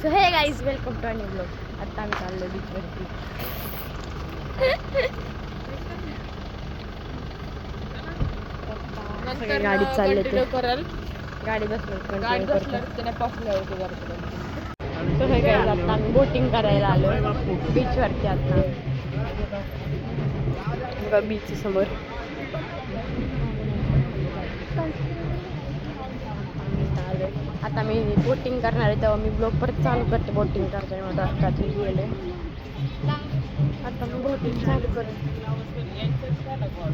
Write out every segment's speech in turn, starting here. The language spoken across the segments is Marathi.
सो हे गाईज वेलकम टू आणि ब्लॉग. आता आम्ही चाललो बीचवरती. गाडी चालले ते गाडी बसल्यावर सो हे गाईज आता आम्ही बोटिंग करायला आलो बीचवरती. आता बीच समोर आता मी बोटिंग करणार आहे तेव्हा मी ब्लॉग परत चालू करते. बोटिंग करते मला रात्री गेले. आता मी बोटिंग चालू करते.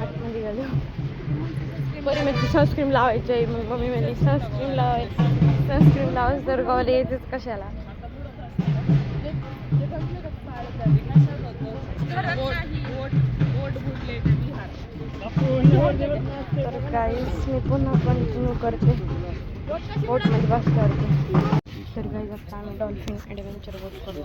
आतमध्ये गेलो बरी म्हणजे सनस्क्रीन लावायची आहे. मग मम्मी म्हणजे सनस्क्रीन लावायचं तर गावाला यायचंच कशाला. तर गाईस मी पुन्हा कंटिन्यू करते बोटमध्ये बस करते. तर गाईस आता आम्ही डॉल्फिन ॲडव्हेंचर बोट करतो.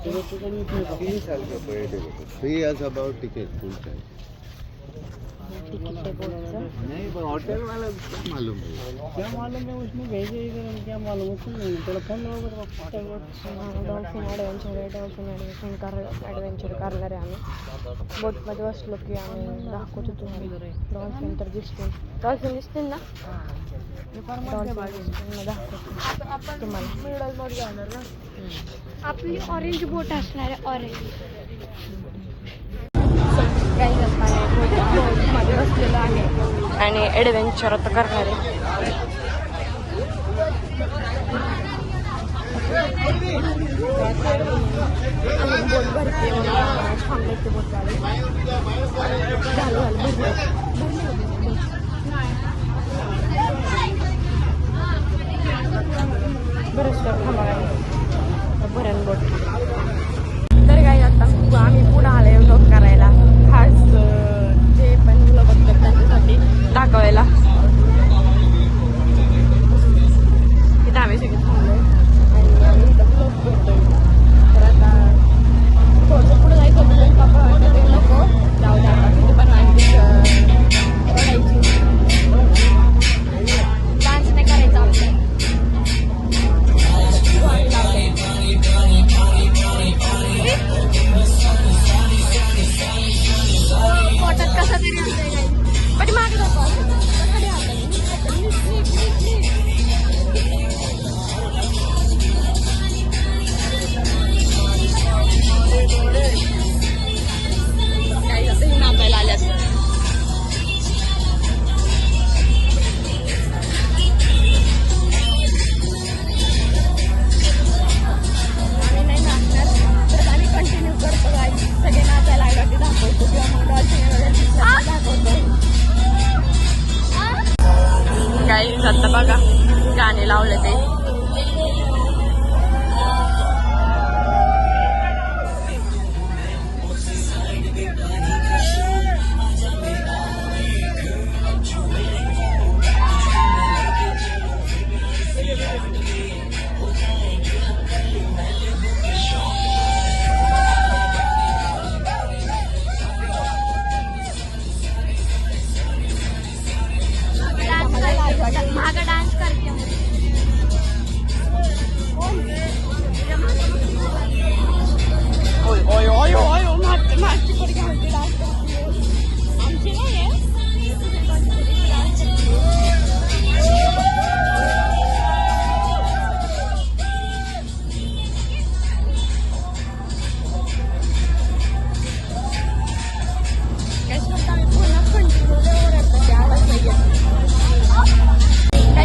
टिकट है बोटचं. नहीं पर होटल वाला मालूम है. क्या मालूम है उसमें भेजे इधर क्या मालूम उसको नहीं. थोड़ा फोन नंबर डॉल्फिन ॲडव्हेंचर करणार आहे आम्ही. बोटमध्ये बसलो की आम्ही दाखवतो तुम्हाला. डॉल्फिन तर दिसतील. डॉल्फिन दिसतील ना. डॉल्फिन दाखवतो तुम्हाला. मिडल मध्ये जाणार ना आपली ऑरेंज बोट असणार आहे. ऑरेंज काही मध्ये बसलेलं आहे आणि ॲडव्हेंचर आता करणार आहे. बोट भरते थांबले बोट बरंच थांबा भरण बोट. तर काही आता आम्ही पुढे आले व्लॉग करायला. खास जे पण मुलं बघतात त्यांच्यासाठी दाखवायला. तिथं आम्ही सगळे थांबलोय आणि आम्ही इथं व्लॉग करतोय. तर आता थोडंसं पुढे जायचं होतं पप्पा वाटतं ते नको जाऊ द्या आता तिथे पण आणखी रडायची. डान्स नाही करायचा आपल्याला. पोटात कसा तरी पण मागे नको काही असं नाचायला आल्यास. आम्ही नाही नाचणार तर आम्ही कंटिन्यू करतो. गाडी सगळे नाचायला लागलं की दाखवतो किंवा मग डॉल्फिन दाखवतो. काही आता बघा गाणे लावले ते. मागा डान्स करते. मागची पडी घालते डान्स आमची नाही आहे.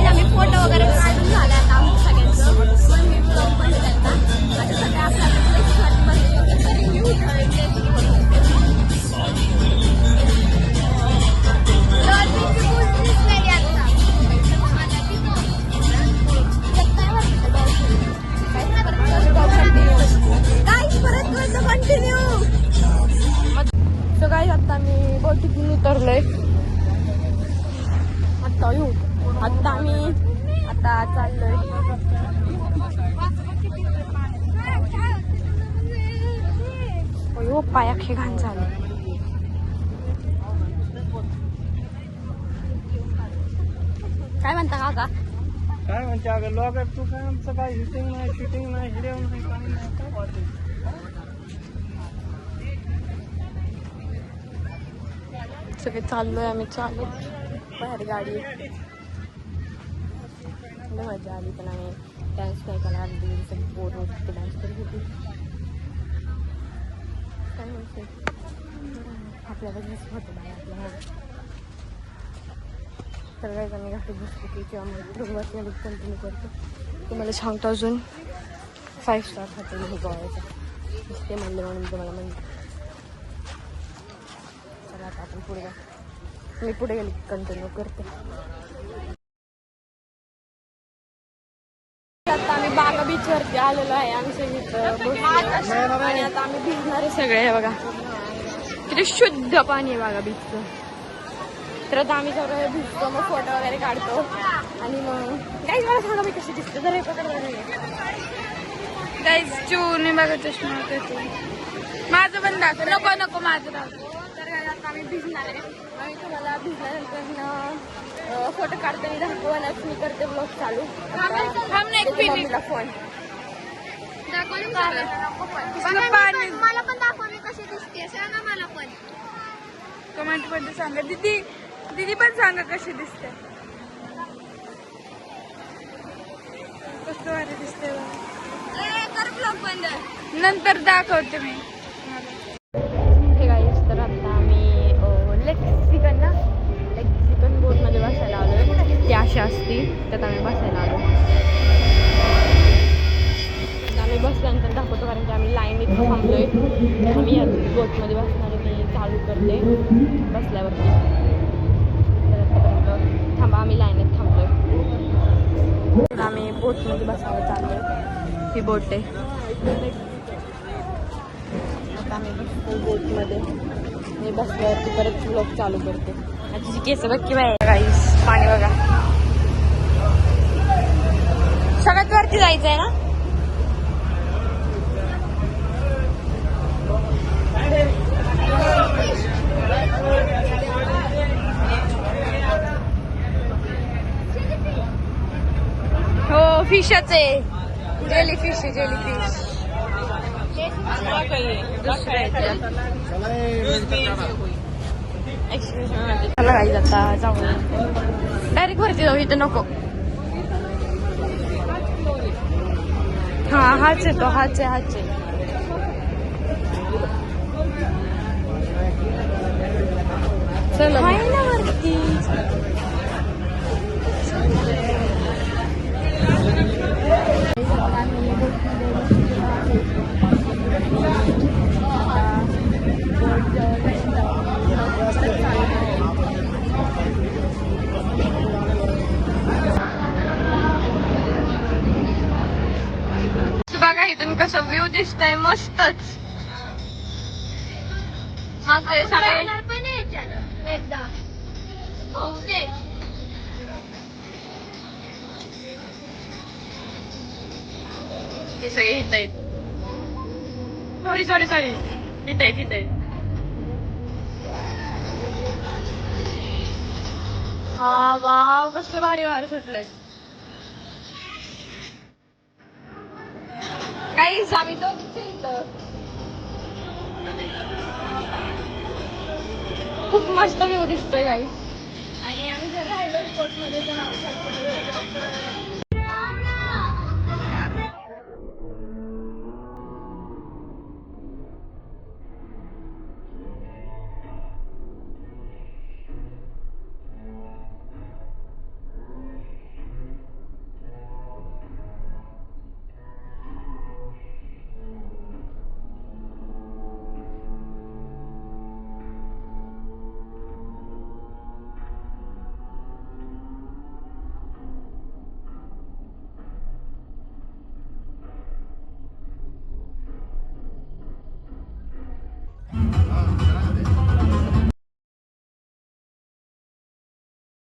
आम्ही फोटो वगैरे काढून झाला आता आमचं सगळ्यांचं. आता सगळ्या आपल्या कंटिन्यू. सो गाईस आता मी बोटीतून उतरलोय. आता आम्ही आता चाललोय. हो पाय अख्खे घाण झाले. काय म्हणता काका. काय म्हणते अगं लॉगर तू काय आमचं काय हिटिंग नाही शूटिंग नाही हिडिओ नाही काही नाही काय वाटत सगळे चाललोय आम्ही चालत बाहेर गाडी लय मजा आली पण आम्ही डान्स नाही केला अर्धी सगळी बोर होत होती डान्स करत होती काय म्हणते आपल्याला होतं बाय आपल्याला तर काय आम्ही घाटीत बसतो की किंवा मग बसमध्ये कंटिन्यू करतो तुम्हाला सांगतो अजून 5 स्टार हॉटेल हे गोव्याचं ते म्हणले म्हणून तुम्हाला म्हणते चला आता आपण पुढे मी पुढे गेली कंटिन्यू करते आता आम्ही बागा बीच वरती आलेलो आहे आमच्या इथं आणि आता आम्ही भिजणार आहे सगळे हे बघा किती शुद्ध पाणी आहे बागा बीचचं तर आता आम्ही सगळं भिजतो मग फोटो वगैरे काढतो आणि मग गाईज मला सांगा मी कशी दिसते जर हे पकडलं गाईज चून बघा चष्मा माझं पण दाखव नको नको माझं दाखव तर आता आम्ही भिजणार आहे आम्ही तुम्हाला भिजल्यानंतर फोटो काढताना दाखवायलाच मी करते ब्लॉग चालू मम्मीला फोन मला पण दाखवा मी कशी दिसते सांगा मला पण कमेंट मध्ये सांगा दीदी पण सांगा कशी दिसते कसं वाटत दिसते कर ब्लॉग बंद नंतर दाखवते मी हे गाईस तर आता आम्ही लेक्सिकन बोटमध्ये बसायला आलो ती अशी असती त्यात आम्ही बसायला आलो आम्ही बसल्यानंतर दाखवतो कारण की आम्ही लाईन इथं थांबलोय आम्ही या बोटमध्ये बसणार मी चालू करते बसल्यावरती तर आतापर्यंत थांबा आम्ही लाईनीत थांबलोय आम्ही बोटमध्ये बसायला चाललोय ही बोट आहे आता आम्ही बसतो बोटमध्ये मी बसल्यावरती परत ब्लॉग चालू करते तिची केस बघ किंवा गाईस पाणी बघा सगळ्यात वरती जायचं आहे ना हो फिशच आहे जेलीफिश चला काही जाता जाऊ डायरेक्ट वरती जाऊ इथं नको हा हाच आहे तो हाच आहे चला आहे ना वरती बघा इथून कसं व्ह्यू दिसतंय मस्तच मग ते सगळे एकदा हे सगळे हित आहेत सॉरी हित आहेत हा वाव कसं भारी वार सुटलंय काहीच आम्ही दोघीच इथं खूप मस्त व्ह्यू दिसतोय गाईस आणि आम्ही जर राहिलो स्पॉटमध्ये तर